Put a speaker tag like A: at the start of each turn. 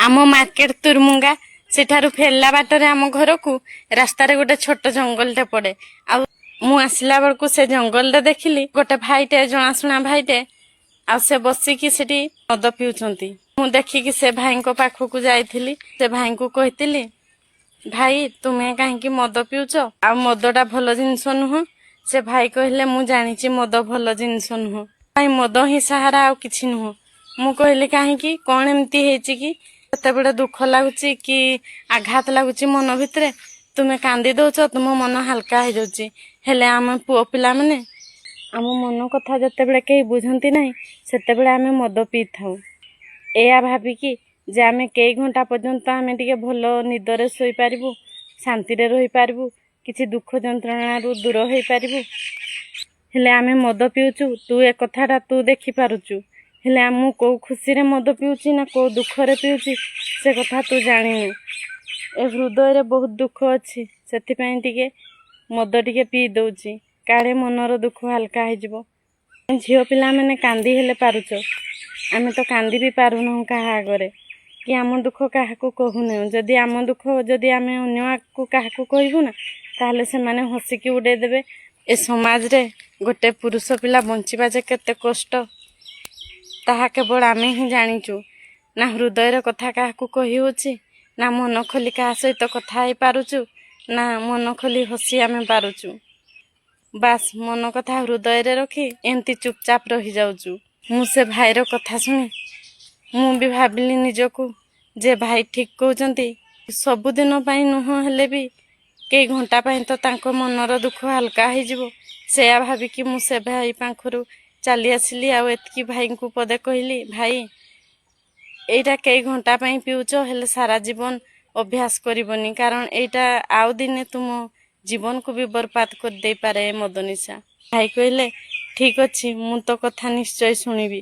A: आम मार्केट तुरमुंगा सेठारु फेरला बाटरे आम घर को रास्तार गोटे छोट जंगलटे पड़े आ मु आसला बेलू से जंगल देखिली गोटे भाईटे जनाशुना भाईटे आ से बसिकी सेठी मद पिउछंती। मु देखिकी से भाई को पाखक जाइथिली से भाई को कहिथिली भाई तुम्हें कहीं मद पिउछ आ मदटा भल जिनस नुह। से भाई कहले मु जानिची मद भल जिनस नुह भाई मद ही सहारा आ किछि नुह। मु कहली कहीं कौन एमती हेची कि एते बड़े दुख लगुच कि आघात लगुच मन भितर तुम्हें कांदी दौच तुम मन हल्का हो जाउची। हेले आम पुओ पिला माने आम मन कथा जतेबेले कहीं बुझंती नहीं सेतेबेले आमे मद पी थाउ एया भाबिकी जे आमे कई घंटा पर्यंत आमे टिके भल निदरे सोई पारिबु शांति रे रही पारिबु किछि दुख जंत्रणा रु दूर होई पारिबु। हेले आमे मद पिउचु तू ए कथाटा तू देखि पारुचु हेले आमु को खुशी रे मद पिउची ना को दुख रे पिउची से कथा तू जानिनु। ए हृदय रे बहुत दुख अछि सेति पई टिके मद टिके पी दउची काळे मनर दुख हल्का हो जिवो। झियो पिला माने कांदी हेले पारुच आमे तो कांदी भी पारुनु काहा आगरे कि आम दुख काहाकू कहूने जदि आम दुख जदि आमे अन्य को काहाकू कहबू ना ताहले से माने हसिकी उड़े देबे। ए समाज रे गोटे पुरुष पिला बंचिबा जे केते कष्ट ताहा केवल आमे ही जानिचु ना हृदय रे कथा काहाकू कहि होची ना मन खोली काहा सहित कथा हेई पारुचु ना मन खोली हसी आमे पारुचु। बास मन कथा हृदय रे रखी एमती चुपचाप रही जाउचु। मु से भाईर कथा सुनी मु भी भाबिली निजको जे भाई ठीक कहउचंती सबुदिन पई नुह हेले भी कई घंटा पई तो तांको मनर दुख हल्का हो जिवो सेया भाबिकी मु से भाई पाखरु चली आसिली आ एतकी भाई को पदे कहली भाई एटा कई घंटा पई पिउच हेले सारा जीवन अभ्यास करबनी कारण एटा आउ दिने तुम जीवन को भी बर्बाद कर दे पारे मद निशा। भाई कहले ठीक अछि मु तो कथा निश्चय सुनिबी।